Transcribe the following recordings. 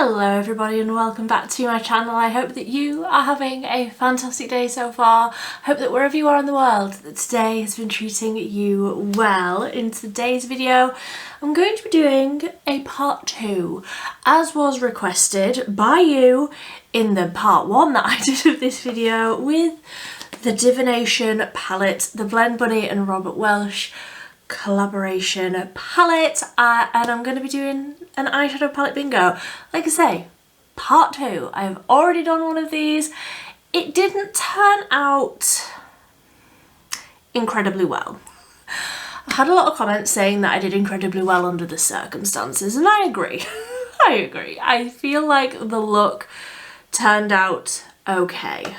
Hello everybody and welcome back to my channel. I hope that you are having a fantastic day so far. I hope that wherever you are in the world that today has been treating you well. In today's video I'm going to be doing a part 2 as was requested by you in the part 1 that I did of this video with the Divination palette, the Blend Bunny and Robert Welsh collaboration palette, and I'm going to be doing an eyeshadow palette bingo. Like I say, part 2. I've already done one of these. It didn't turn out incredibly well. I had a lot of comments saying that I did incredibly well under the circumstances, and I agree. I agree. I feel like the look turned out okay.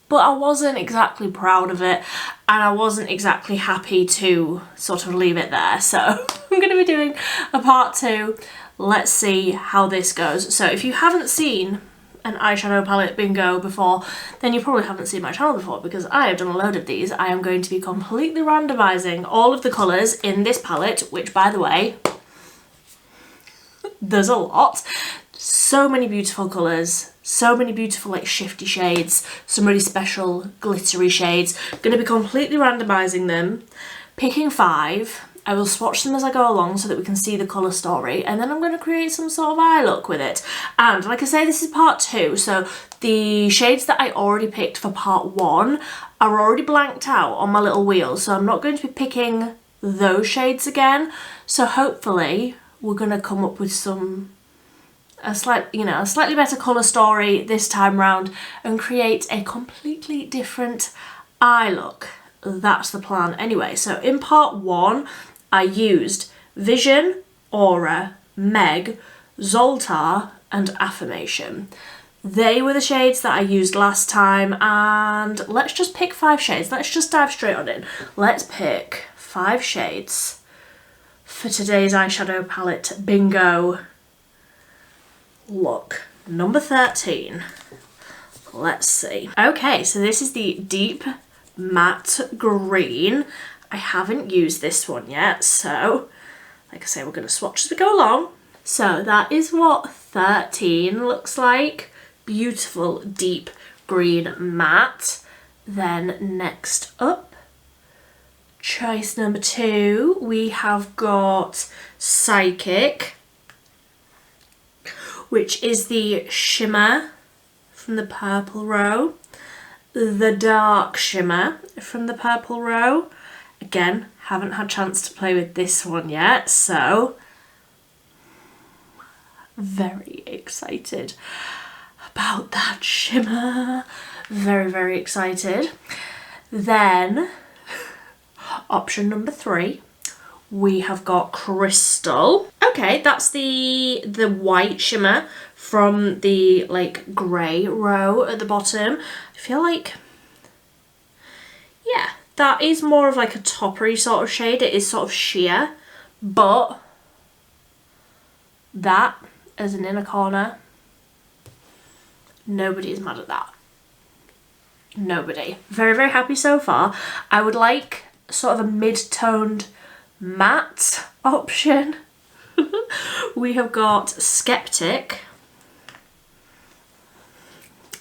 But I wasn't exactly proud of it and I wasn't exactly happy to sort of leave it there. So I'm going to be doing a part 2. Let's see how this goes. So if you haven't seen an eyeshadow palette bingo before, then you probably haven't seen my channel before because I have done a load of these. I am going to be completely randomising all of the colours in this palette, which by the way, there's a lot. So many beautiful colours, so many beautiful like shifty shades, some really special glittery shades. I'm going to be completely randomising them, picking 5. I will swatch them as I go along so that we can see the colour story, and then I'm going to create some sort of eye look with it. And like I say, this is part 2, so the shades that I already picked for part 1 are already blanked out on my little wheel, so I'm not going to be picking those shades again. So hopefully we're going to come up with a slightly better colour story this time round and create a completely different eye look. That's the plan anyway. So in part 1 I used Vision, Aura, Meg, Zoltar and Affirmation. They were the shades that I used last time, and let's just pick 5 shades. Let's just dive straight on in. Let's pick 5 shades for today's eyeshadow palette bingo look. Number 13. Let's see. Okay, so this is the Deep Matte Green. I haven't used this one yet, so like I say, we're going to swatch as we go along. So that is what 13 looks like. Beautiful deep green matte. Then next up, choice number 2, we have got Psychic, which is the shimmer from the purple row, the dark shimmer from the purple row. Again, haven't had a chance to play with this one yet, so very excited about that shimmer. Very, very excited. Then, option number 3. We have got Crystal. Okay, that's the white shimmer from the like grey row at the bottom. I feel like, yeah, that is more of like a toppery sort of shade. It is sort of sheer, but that as an inner corner, nobody is mad at that. Nobody. Very, very happy so far. I would like sort of a mid-toned matte option. We have got Skeptic.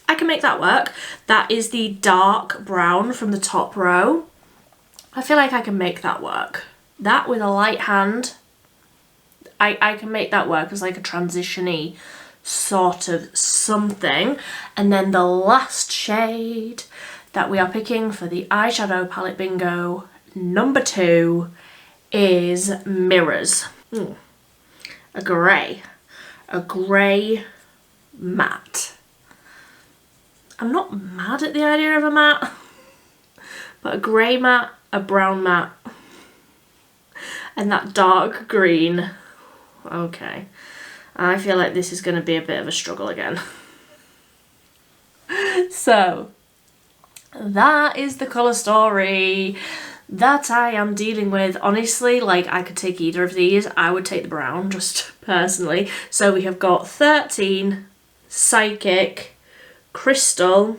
I can make that work. That is the dark brown from the top row. I feel like I can make that work. That with a light hand, I can make that work as like a transition-y sort of something. And then the last shade that we are picking for the eyeshadow palette bingo, number 2, is Mirrors. A grey matte. I'm not mad at the idea of a matte, but a grey matte, a brown matte, and that dark green. Okay, I feel like this is going to be a bit of a struggle again. So that is the colour story that I am dealing with. Honestly, like, I could take either of these. I would take the brown, just personally. So we have got 13, Psychic, Crystal,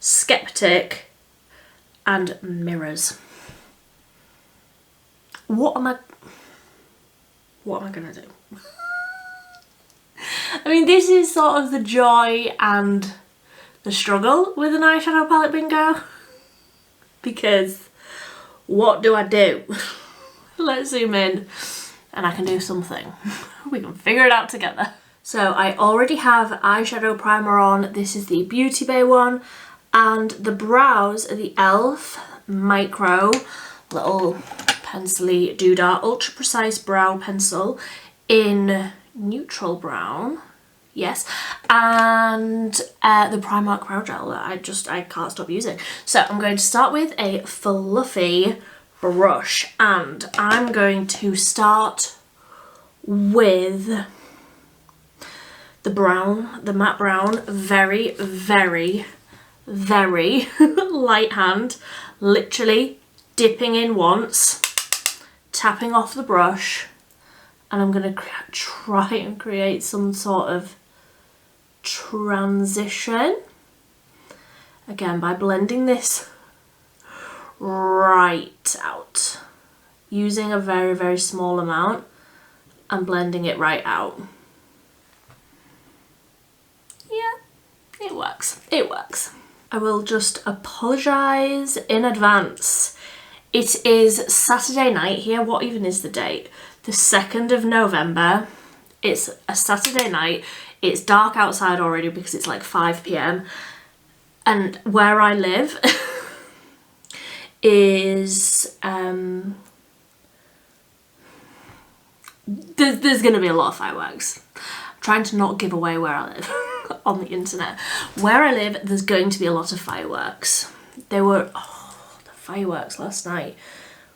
Skeptic, and Mirrors. What am I gonna do? I mean, this is sort of the joy and the struggle with an eyeshadow palette bingo. Because what do I do? Let's zoom in and I can do something. We can figure it out together. So I already have eyeshadow primer on. This is the Beauty Bay one. And the brows are the e.l.f. Micro little pencil-y doodah ultra precise brow pencil in neutral brown. Yes, and the Primark brow gel that I can't stop using. So I'm going to start with a fluffy brush, and I'm going to start with the brown, the matte brown, very, very, very light hand, literally dipping in once, tapping off the brush, and I'm going to try and create some sort of transition, again by blending this right out, using a very, very small amount and blending it right out. Yeah, it works, it works. I will just apologise in advance. It is Saturday night here. What even is the date? The 2nd of November. It's a Saturday night. It's dark outside already because it's like 5 p.m. And where I live is there's going to be a lot of fireworks. I'm trying to not give away where I live on the internet. Where I live, there's going to be a lot of fireworks. There were the fireworks last night.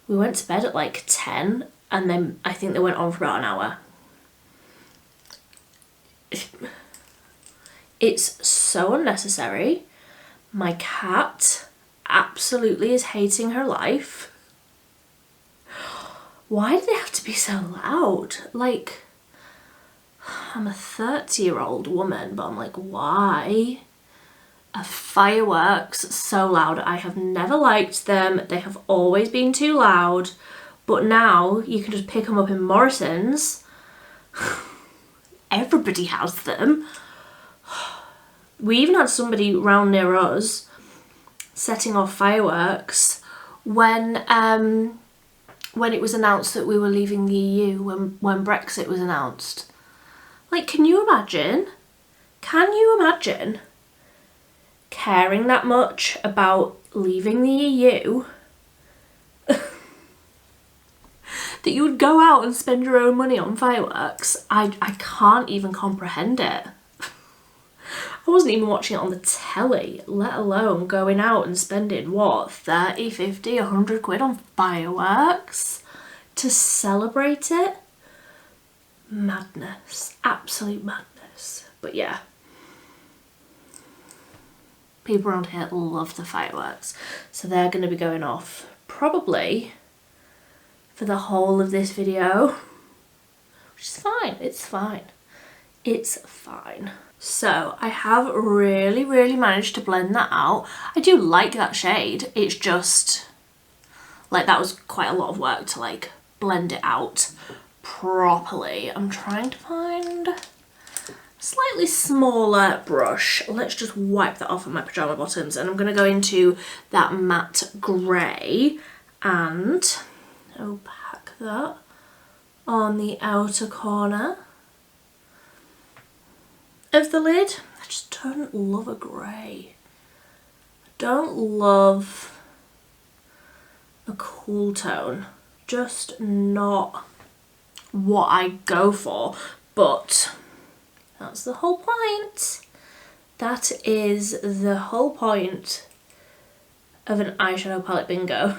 We went to bed at like 10 and then I think they went on for about an hour. It's so unnecessary. My cat absolutely is hating her life. Why do they have to be so loud? Like, I'm a 30-year-old woman, but I'm like, why are fireworks so loud? I have never liked them. They have always been too loud. But now you can just pick them up in Morrison's. Everybody has them. We even had somebody round near us setting off fireworks when it was announced that we were leaving the EU, when Brexit was announced. Like, can you imagine? Can you imagine caring that much about leaving the EU? That you would go out and spend your own money on fireworks? I can't even comprehend it. I wasn't even watching it on the telly, let alone going out and spending, what, 30, 50, 100 quid on fireworks to celebrate it? Madness, absolute madness. But yeah, people around here love the fireworks. So they're going to be going off probably for the whole of this video, which is fine, it's fine. It's fine. So I have really, really managed to blend that out. I do like that shade. It's just, like, that was quite a lot of work to, like, blend it out properly. I'm trying to find a slightly smaller brush. Let's just wipe that off of my pyjama bottoms. And I'm going to go into that matte grey and opaque that on the outer corner of the lid. I just don't love a grey. I don't love a cool tone. Just not what I go for, but that's the whole point. That is the whole point of an eyeshadow palette bingo,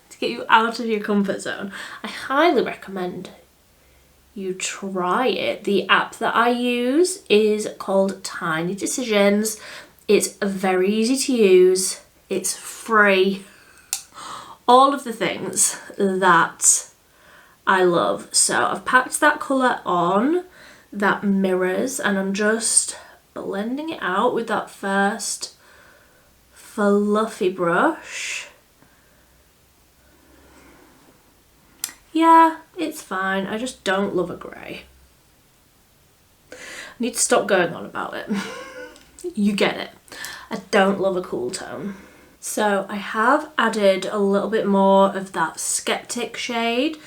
to get you out of your comfort zone. I highly recommend you try it. The app that I use is called Tiny Decisions. It's very easy to use. It's free. All of the things that I love. So I've packed that colour on, that mirrors, and I'm just blending it out with that first fluffy brush. Yeah, it's fine. I just don't love a grey. need to stop going on about it. You get it. I don't love a cool tone. So I have added a little bit more of that Skeptic shade,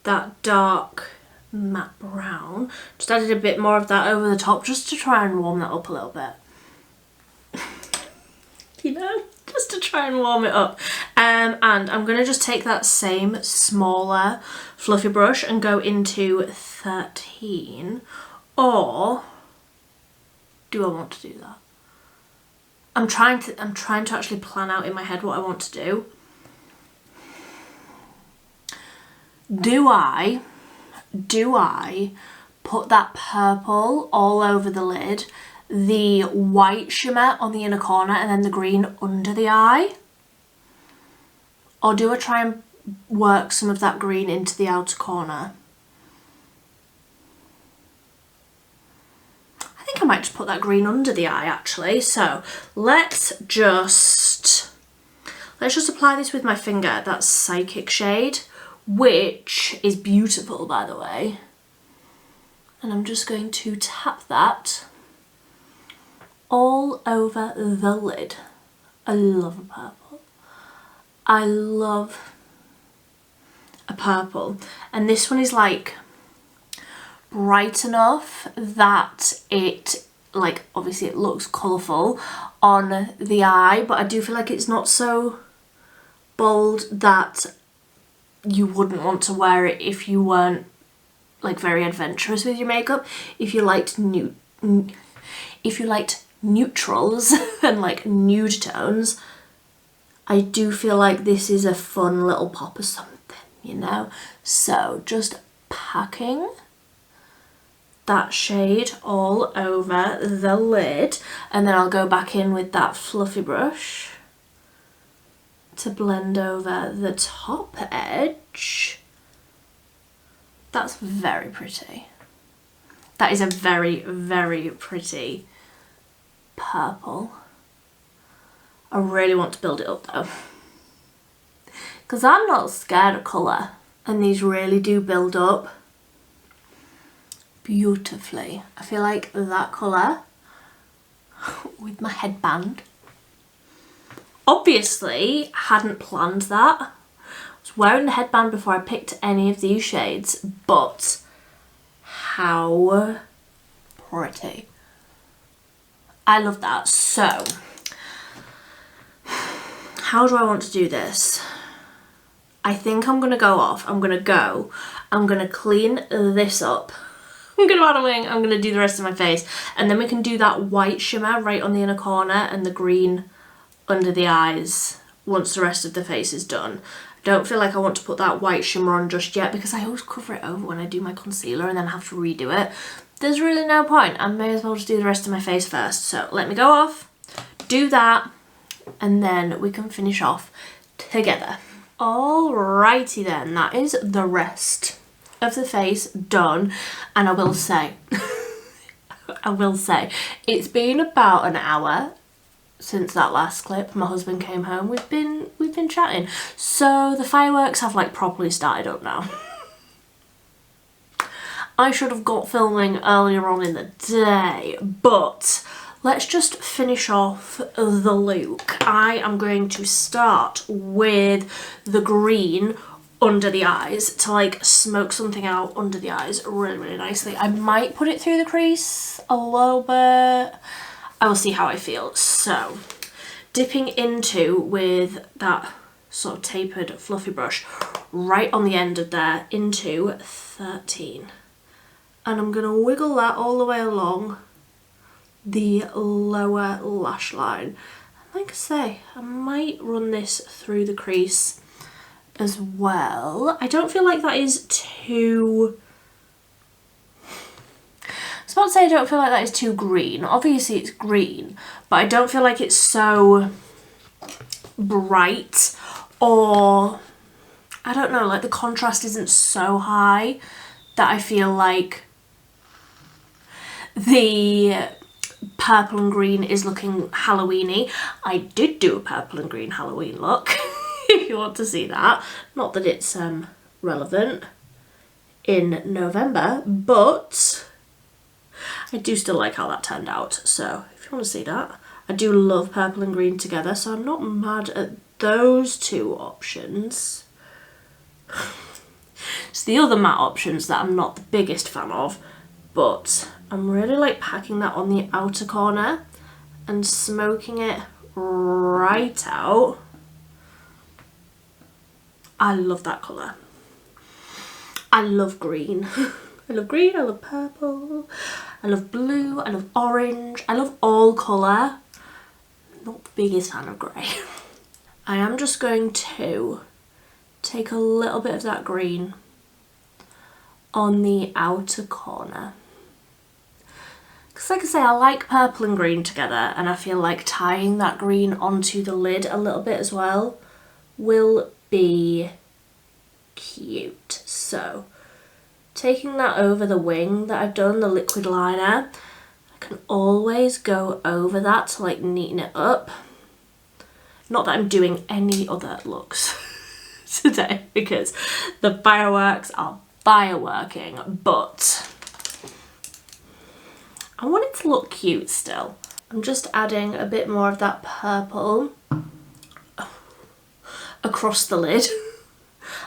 that dark matte brown. Just added a bit more of that over the top just to try and warm that up a little bit. You know, just to try and warm it up. And I'm going to just take that same smaller fluffy brush and go into 13. Or do I want to do that? I'm trying to actually plan out in my head what I want to do. Do I put that purple all over the lid, the white shimmer on the inner corner, and then the green under the eye? Or do I try and work some of that green into the outer corner? I think I might just put that green under the eye actually. So let's just apply this with my finger, that Psychic shade, which is beautiful by the way. And I'm just going to tap that all over the lid. I love a purple. I love a purple. And this one is like bright enough that it, like, obviously it looks colourful on the eye, but I do feel like it's not so bold that you wouldn't want to wear it if you weren't like very adventurous with your makeup. If you liked neutrals and like nude tones, I do feel like this is a fun little pop of something, you know? So just packing that shade all over the lid, and then I'll go back in with that fluffy brush to blend over the top edge. That's very pretty. That is a very, very pretty purple. I really want to build it up though, because I'm not scared of colour, and these really do build up beautifully. I feel like that colour with my headband, obviously hadn't planned that. I was wearing the headband before I picked any of these shades, but how pretty. I love that. So how do I want to do this? I think I'm gonna go off. I'm gonna clean this up. I'm gonna add a wing, I'm gonna do the rest of my face, and then we can do that white shimmer right on the inner corner and the green under the eyes once the rest of the face is done. I don't feel like I want to put that white shimmer on just yet because I always cover it over when I do my concealer and then have to redo it. There's really no point. I may as well just do the rest of my face first. So let me go off, do that, and then we can finish off together. Alrighty then, that is the rest of the face done. And I will say, it's been about an hour since that last clip. My husband came home. We've been chatting. So the fireworks have like properly started up now. I should have got filming earlier on in the day, but let's just finish off the look. I am going to start with the green under the eyes to like smoke something out under the eyes really, really nicely. I might put it through the crease a little bit. I will see how I feel. So dipping into with that sort of tapered fluffy brush right on the end of there into 13. And I'm going to wiggle that all the way along the lower lash line. Like I say, I might run this through the crease as well. I don't feel like that is too... I was about to say I don't feel like that is too green. Obviously it's green, but I don't feel like it's so bright, or I don't know, like the contrast isn't so high that I feel like the purple and green is looking Halloween-y. I did do a purple and green Halloween look, if you want to see that. Not that it's relevant in November, but I do still like how that turned out, so if you want to see that. I do love purple and green together, so I'm not mad at those two options. It's the other matte options that I'm not the biggest fan of, but I'm really like packing that on the outer corner and smoking it right out. I love that colour. I love green. I love green, I love purple, I love blue, I love orange, I love all colour. Not the biggest fan of grey. I am just going to take a little bit of that green on the outer corner. Because like I say, I like purple and green together, and I feel like tying that green onto the lid a little bit as well will be cute. So taking that over the wing that I've done, the liquid liner, I can always go over that to like neaten it up. Not that I'm doing any other looks today because the fireworks are fireworking, but I want it to look cute still. I'm just adding a bit more of that purple across the lid.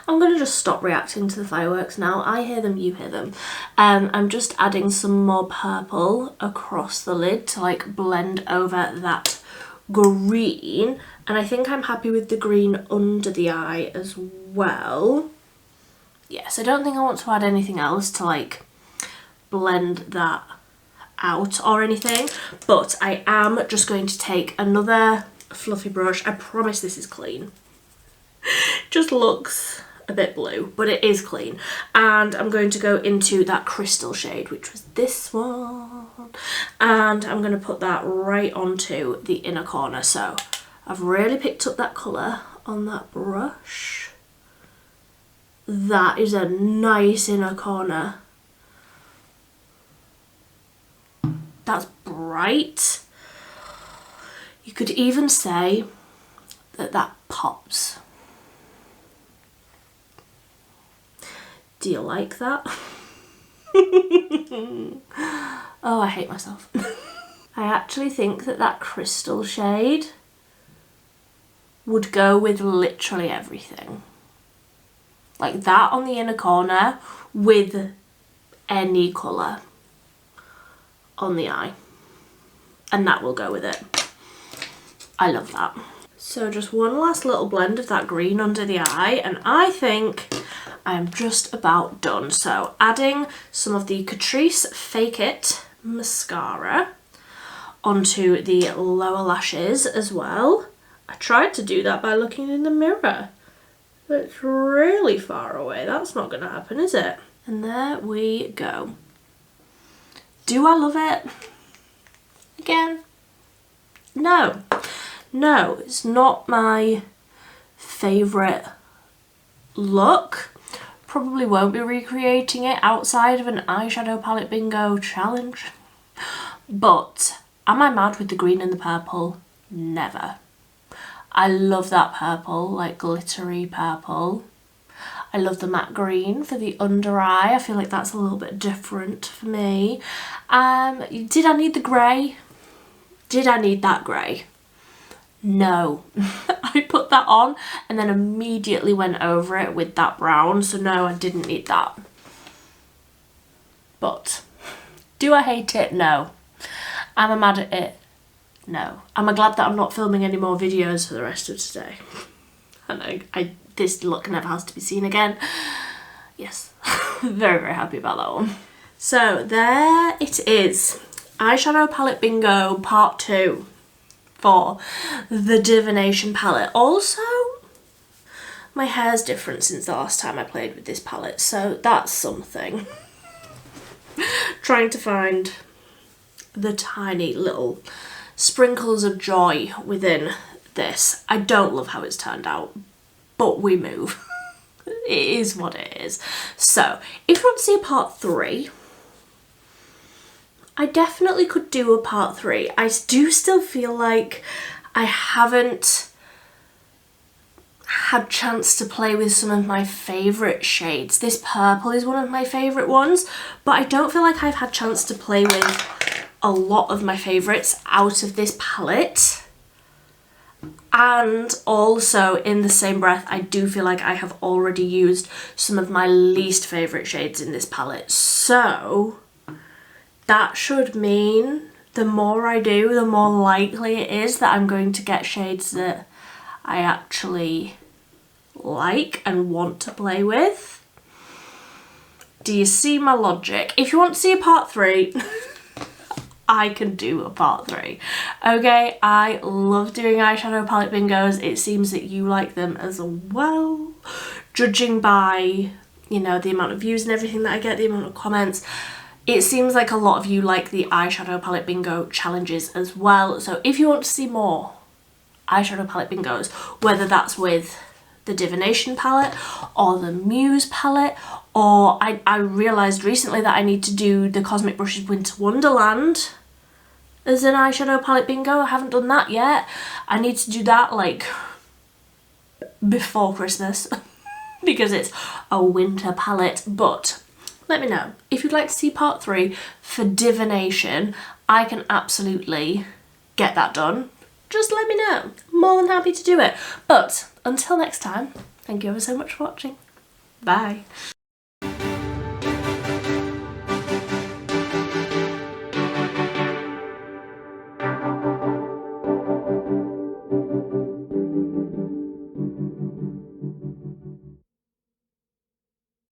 I'm going to just stop reacting to the fireworks now. I hear them, you hear them. I'm just adding some more purple across the lid to like blend over that green. And I think I'm happy with the green under the eye as well. Yes, I don't think I want to add anything else to like blend that out or anything. But I am just going to take another fluffy brush. I promise this is clean. Just looks a bit blue, but it is clean. And I'm going to go into that crystal shade, which was this one. And I'm going to put that right onto the inner corner. So I've really picked up that colour on that brush. That is a nice inner corner. That's bright. You could even say that that pops. Do you like that? Oh, I hate myself. I actually think that that crystal shade would go with literally everything. Like that on the inner corner with any colour on the eye. And that will go with it. I love that. So just one last little blend of that green under the eye, and I think I'm just about done. So adding some of the Catrice Fake It mascara onto the lower lashes as well. I tried to do that by looking in the mirror, but it's really far away. That's not going to happen, is it? And there we go. Do I love it? Again, no. No, it's not my favourite look. Probably won't be recreating it outside of an eyeshadow palette bingo challenge. But am I mad with the green and the purple? Never. I love that purple, like glittery purple. I love the matte green for the under eye. I feel like that's a little bit different for me. Did I need the grey? Did I need that grey? No. I put that on and then immediately went over it with that brown, so no, I didn't need that. But do I hate it? No. Am I mad at it? No. Am I glad that I'm not filming any more videos for the rest of today? And this look never has to be seen again. Yes. Very, very happy about that one. So there it is. Eyeshadow palette bingo part 2. For the Divination palette. Also, my hair's different since the last time I played with this palette, so that's something. Trying to find the tiny little sprinkles of joy within this. I don't love how it's turned out, but we move. It is what it is. So, if you want to see a part 3, I definitely could do a part 3. I do still feel like I haven't had chance to play with some of my favourite shades. This purple is one of my favourite ones, but I don't feel like I've had chance to play with a lot of my favourites out of this palette. And also, in the same breath, I do feel like I have already used some of my least favourite shades in this palette. So that should mean the more I do, the more likely it is that I'm going to get shades that I actually like and want to play with. Do you see my logic? If you want to see a part 3, I can do a part 3. Okay, I love doing eyeshadow palette bingos. It seems that you like them as well. Judging by, you know, the amount of views and everything that I get, the amount of comments, it seems like a lot of you like the eyeshadow palette bingo challenges as well. So if you want to see more eyeshadow palette bingos, whether that's with the Divination palette or the Muse palette, or I realised recently that I need to do the Cosmic Brushes Winter Wonderland as an eyeshadow palette bingo. I haven't done that yet. I need to do that like before Christmas because it's a winter palette. But let me know if you'd like to see part 3 for Divination. I can absolutely get that done. Just let me know. I'm more than happy to do it. But until next time, thank you ever so much for watching. Bye.